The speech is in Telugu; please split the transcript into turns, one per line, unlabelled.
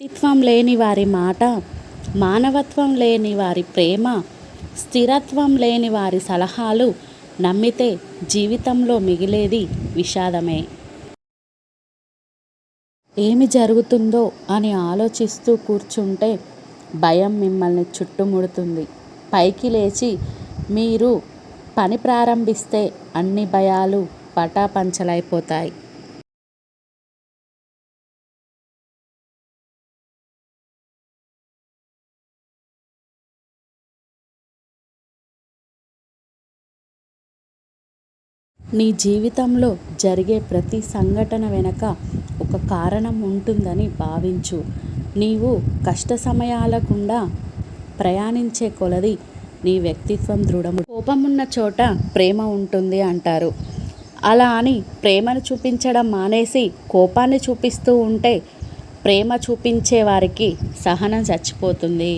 వ్యక్తిత్వం లేని వారి మాట, మానవత్వం లేని వారి ప్రేమ, స్థిరత్వం లేని వారి సలహాలు నమ్మితే జీవితంలో మిగిలేది విషాదమే. ఏమి జరుగుతుందో అని ఆలోచిస్తూ కూర్చుంటే భయం మిమ్మల్ని చుట్టుముడుతుంది. పైకి లేచి మీరు పని ప్రారంభిస్తే అన్ని భయాలు పటాపంచలైపోతాయి. నీ జీవితంలో జరిగే ప్రతి సంఘటన వెనక ఒక కారణం ఉంటుందని భావించు. నీవు కష్ట సమయాల గుండా ప్రయాణించే కొలది నీ వ్యక్తిత్వం దృఢము. కోపమున్న చోట ప్రేమ ఉంటుంది అంటారు. అలా అని ప్రేమను చూపించడం మానేసి కోపాన్ని చూపిస్తూ ఉంటే ప్రేమ చూపించే వారికి సహనం చచ్చిపోతుంది.